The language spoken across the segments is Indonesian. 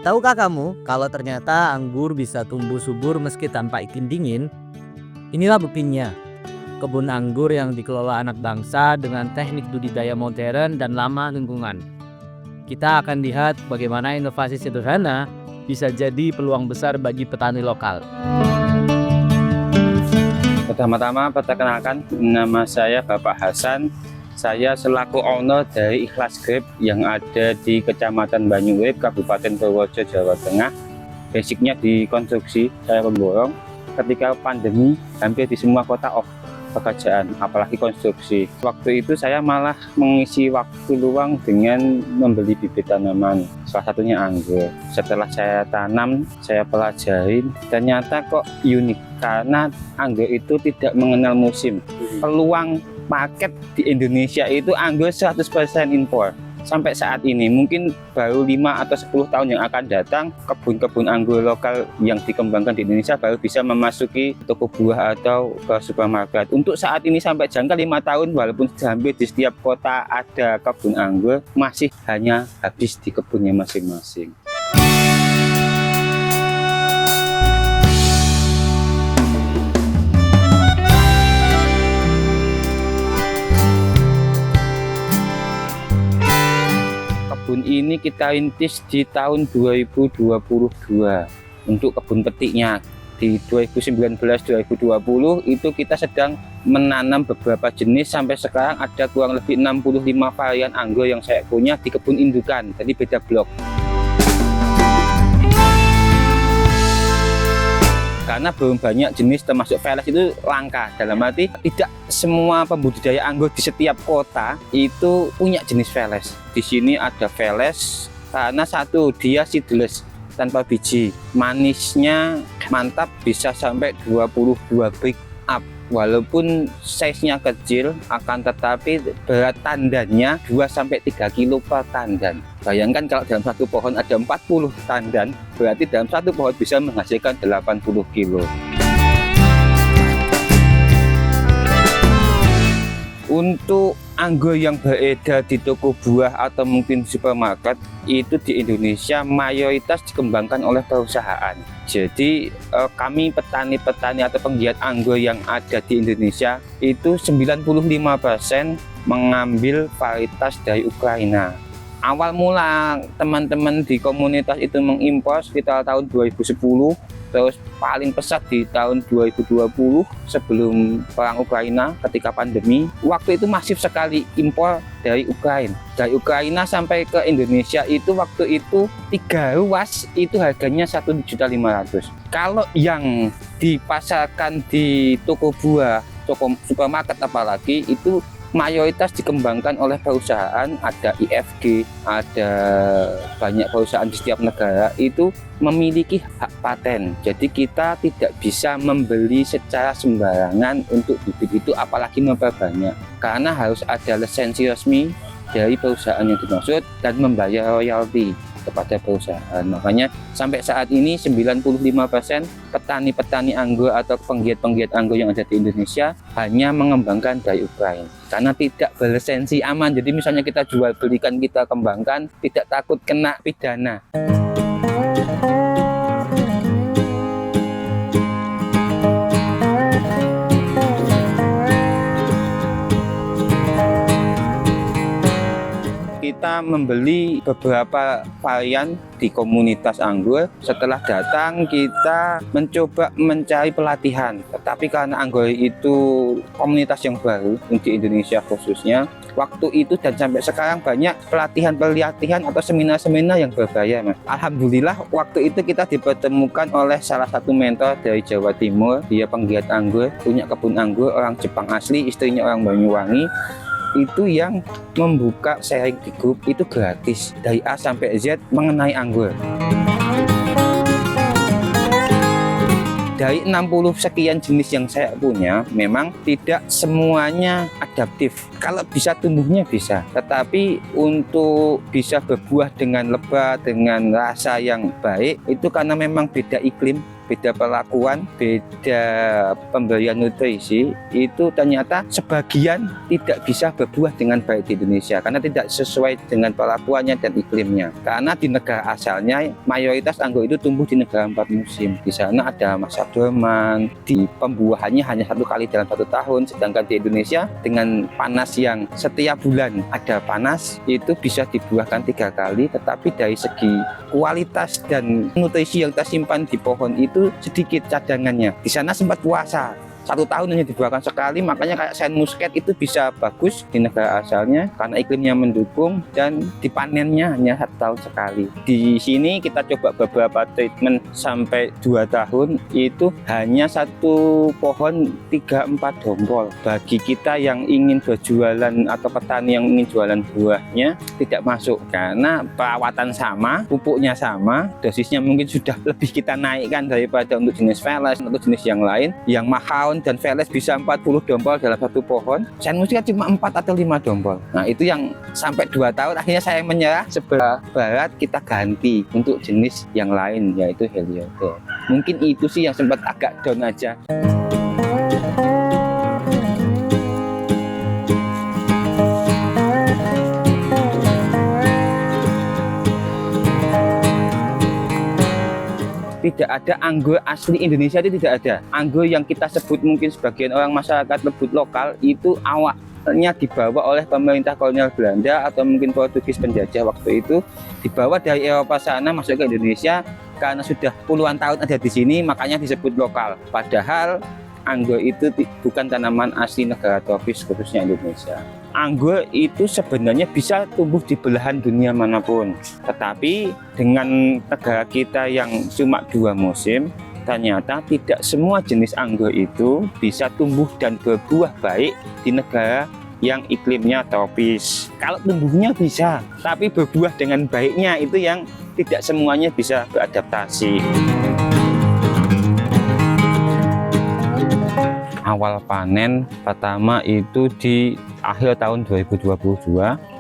Tahukah kamu kalau ternyata anggur bisa tumbuh subur meski tanpa iklim dingin? Inilah buktinya. Kebun anggur yang dikelola anak bangsa dengan teknik budidaya modern dan ramah lingkungan. Kita akan lihat bagaimana inovasi sederhana bisa jadi peluang besar bagi petani lokal. Pertama-tama perkenalkan, nama saya Bapak Hasan. Saya selaku owner dari Ikhlas Grape yang ada di Kecamatan Banyuurip, Kabupaten Purworejo, Jawa Tengah. Basicnya di konstruksi, saya pemborong. Ketika pandemi, hampir di semua kota off pekerjaan, apalagi konstruksi. Waktu itu saya malah mengisi waktu luang dengan membeli bibit tanaman, salah satunya anggur. Setelah saya tanam, saya pelajarin, ternyata kok unik karena anggur itu tidak mengenal musim. Peluang market di Indonesia itu anggur 100% impor. Sampai saat ini mungkin baru 5 atau 10 tahun yang akan datang, kebun-kebun anggur lokal yang dikembangkan di Indonesia baru bisa memasuki toko buah atau ke supermarket. Untuk saat ini sampai jangka 5 tahun, walaupun hampir di setiap kota ada kebun anggur, masih hanya habis di kebunnya masing-masing. Kebun ini kita rintis di tahun 2022 untuk kebun petiknya. Di 2019-2020 itu kita sedang menanam beberapa jenis, sampai sekarang ada kurang lebih 65 varian anggur yang saya punya di kebun indukan, jadi beda blok. Karena belum banyak jenis, termasuk Veles itu langka. Dalam arti tidak semua pembudidaya anggur di setiap kota itu punya jenis Veles. Di sini ada Veles karena satu, dia seedless tanpa biji, manisnya mantap, bisa sampai 22 brick up. Walaupun size-nya kecil, akan tetapi berat tandannya 2-3 kilo per tandan. Bayangkan kalau dalam satu pohon ada 40 tandan, berarti dalam satu pohon bisa menghasilkan 80 kilo. Untuk anggur yang beredar di toko buah atau mungkin supermarket, itu di Indonesia mayoritas dikembangkan oleh perusahaan. Jadi kami petani-petani atau penggiat anggur yang ada di Indonesia itu 95% mengambil varietas dari Ukraina. Awal mula teman-teman di komunitas itu mengimpor sekitar tahun 2010, terus paling pesat di tahun 2020 sebelum perang Ukraina ketika pandemi. Waktu itu masif sekali impor dari Ukraina. Dari Ukraina sampai ke Indonesia itu waktu itu 3 ruas itu harganya 1.500.000. Kalau yang dipasarkan di toko buah, toko supermarket apalagi, itu mayoritas dikembangkan oleh perusahaan, ada IFG, ada banyak perusahaan di setiap negara itu memiliki hak paten. Jadi kita tidak bisa membeli secara sembarangan untuk bibit itu, apalagi memperbanyak, karena harus ada lisensi resmi dari perusahaan yang dimaksud dan membayar royalti kepada perusahaan. Makanya sampai saat ini 95% petani-petani anggur atau penggiat-penggiat anggur yang ada di Indonesia hanya mengembangkan dari Ukraina karena tidak berlisensi aman. Jadi misalnya kita jual belikan, kita kembangkan, tidak takut kena pidana. Kita membeli beberapa varian di komunitas anggur. Setelah datang, kita mencoba mencari pelatihan. Tetapi karena anggur itu komunitas yang baru di Indonesia khususnya, waktu itu dan sampai sekarang banyak pelatihan atau seminar-seminar yang berbayar, Mas. Alhamdulillah waktu itu kita dipertemukan oleh salah satu mentor dari Jawa Timur. Dia penggiat anggur, punya kebun anggur, orang Jepang asli, istrinya orang Banyuwangi. Itu yang membuka sharing di grup itu gratis dari A sampai Z mengenai anggur. Dari 60 sekian jenis yang saya punya, memang tidak semuanya adaptif. Kalau bisa tumbuhnya bisa, tetapi untuk bisa berbuah dengan lebat, dengan rasa yang baik, itu karena memang beda iklim, beda perlakuan, beda pemberian nutrisi, itu ternyata sebagian tidak bisa berbuah dengan baik di Indonesia karena tidak sesuai dengan perlakuannya dan iklimnya. Karena di negara asalnya mayoritas anggur itu tumbuh di negara 4 musim. Di sana ada masa dorman, di pembuahannya hanya 1 kali dalam 1 tahun, sedangkan di Indonesia dengan panas yang setiap bulan ada panas, itu bisa dibuahkan 3 kali, tetapi dari segi kualitas dan nutrisi yang tersimpan di pohon itu sedikit cadangannya. Di sana sempat puasa 1 tahun hanya dibuahkan sekali, makanya kayak Saint Muscat itu bisa bagus di negara asalnya karena iklimnya mendukung dan dipanennya hanya 1 tahun sekali. Di sini kita coba beberapa treatment sampai 2 tahun, itu hanya 1 pohon 3-4 dompol. Bagi kita yang ingin berjualan atau petani yang ingin jualan buahnya tidak masuk karena perawatan sama, pupuknya sama, dosisnya mungkin sudah lebih kita naikkan daripada untuk jenis Veles atau jenis yang lain yang mahal, dan Veles bisa 40 dompol dalam 1 pohon. Saint Muscat cuma 4 atau 5 dompol. Nah itu yang sampai 2 tahun akhirnya saya menyerah. Sebelah barat kita ganti untuk jenis yang lain yaitu Heliodor. Mungkin itu sih yang sempat agak down aja. Tidak ada anggur asli Indonesia, itu tidak ada. Anggur yang kita sebut mungkin sebagian orang masyarakat sebut lokal itu awalnya dibawa oleh pemerintah kolonial Belanda atau mungkin Portugis penjajah waktu itu, dibawa dari Eropa sana masuk ke Indonesia karena sudah puluhan tahun ada di sini makanya disebut lokal. Padahal anggur itu bukan tanaman asli negara tropis khususnya Indonesia. Anggur itu sebenarnya bisa tumbuh di belahan dunia manapun. Tetapi dengan negara kita yang cuma 2 musim, ternyata tidak semua jenis anggur itu bisa tumbuh dan berbuah baik di negara yang iklimnya tropis. Kalau tumbuhnya bisa, tapi berbuah dengan baiknya itu yang tidak semuanya bisa beradaptasi. Awal panen pertama itu di akhir tahun 2022.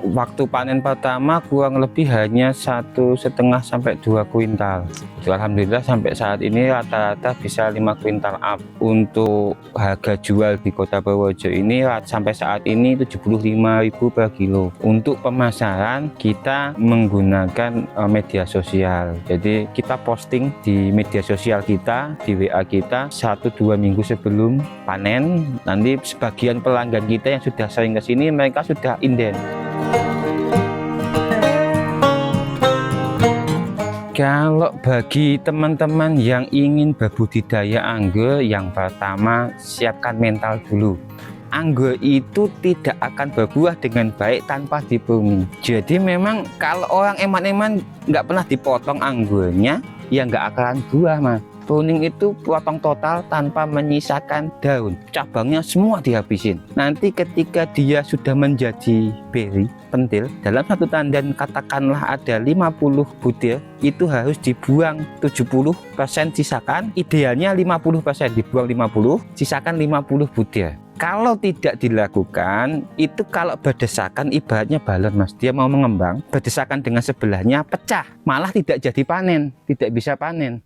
Waktu panen pertama kurang lebih hanya 1,5 sampai 2 kuintal. Alhamdulillah sampai saat ini rata-rata bisa 5 kuintal up. Untuk harga jual di Kota Purworejo ini sampai saat ini 75.000 per kilo. Untuk pemasaran kita menggunakan media sosial. Jadi kita posting di media sosial kita, di WA kita 1-2 minggu sebelum panen. Nanti sebagian pelanggan kita yang sudah sering ke sini mereka sudah inden. Kalau bagi teman-teman yang ingin berbudidaya anggur, yang pertama siapkan mental dulu. Anggur itu tidak akan berbuah dengan baik tanpa dipruning. Jadi memang kalau orang eman-eman nggak pernah dipotong anggurnya, ya nggak akan buah mas. Pruning itu potong total tanpa menyisakan daun. Cabangnya semua dihabisin. Nanti ketika dia sudah menjadi beri, pentil, dalam 1 tandan katakanlah ada 50 butir, itu harus dibuang 70%, sisakan. Idealnya 50%, dibuang 50, sisakan 50 butir. Kalau tidak dilakukan, itu kalau berdesakan ibaratnya balon mas, dia mau mengembang, berdesakan dengan sebelahnya pecah, malah tidak jadi panen, tidak bisa panen.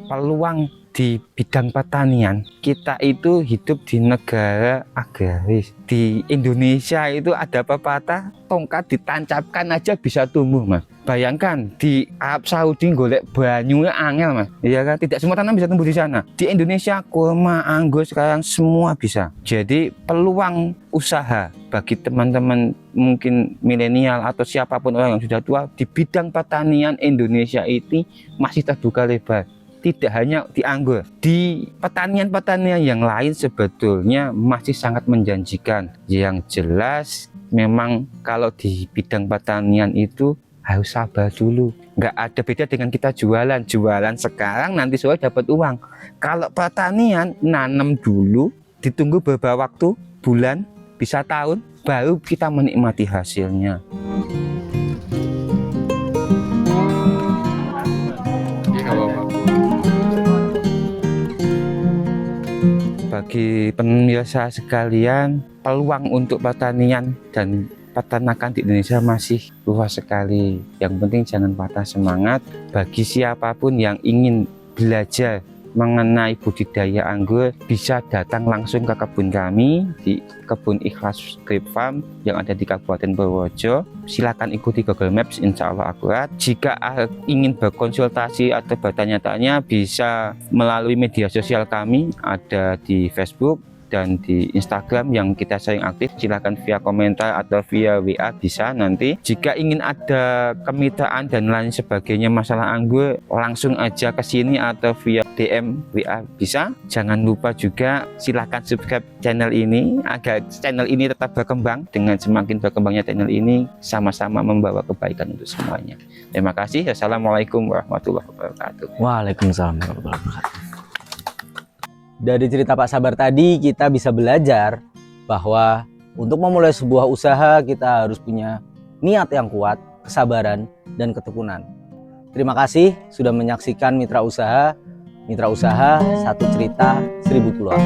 Peluang di bidang pertanian, kita itu hidup di negara agraris. Di Indonesia itu ada pepatah, tongkat ditancapkan aja bisa tumbuh mas. Bayangkan di Arab Saudi golek banyunya angel mas, iya kan? Tidak semua tanam bisa tumbuh di sana. Di Indonesia kurma, anggur sekarang semua bisa. Jadi peluang usaha bagi teman-teman mungkin milenial atau siapapun orang yang sudah tua di bidang pertanian Indonesia ini masih terbuka lebar. Tidak hanya di anggur, di pertanian-pertanian yang lain sebetulnya masih sangat menjanjikan. Yang jelas memang kalau di bidang pertanian itu harus sabar dulu. Nggak ada beda dengan kita jualan sekarang nanti sore dapat uang. Kalau pertanian nanam dulu, ditunggu beberapa waktu, bulan, bisa tahun, baru kita menikmati hasilnya. bagi pemirsa sekalian, peluang untuk pertanian dan peternakan di Indonesia masih luas sekali. Yang penting jangan patah semangat. Bagi siapapun yang ingin belajar mengenai budidaya anggur, bisa datang langsung ke kebun kami di Kebun Ikhlas Grape Farm yang ada di Kabupaten Purworejo. Silakan ikuti Google Maps, insya Allah akurat. Jika ingin berkonsultasi atau bertanya-tanya, bisa melalui media sosial kami, ada di Facebook dan di Instagram yang kita sering aktif. Silakan via komentar atau via WA bisa nanti. Jika ingin ada kemitraan dan lain sebagainya masalah anggur, langsung aja ke sini atau via DM WA bisa. Jangan lupa juga silakan subscribe channel ini agar channel ini tetap berkembang. Dengan semakin berkembangnya channel ini, sama-sama membawa kebaikan untuk semuanya. Terima kasih. Assalamualaikum warahmatullahi wabarakatuh. Waalaikumsalam warahmatullahi wabarakatuh. Dari cerita Pak Sabar tadi kita bisa belajar bahwa untuk memulai sebuah usaha kita harus punya niat yang kuat, kesabaran, dan ketekunan. Terima kasih sudah menyaksikan Mitra Usaha. Mitra Usaha, satu cerita, 1000 peluang.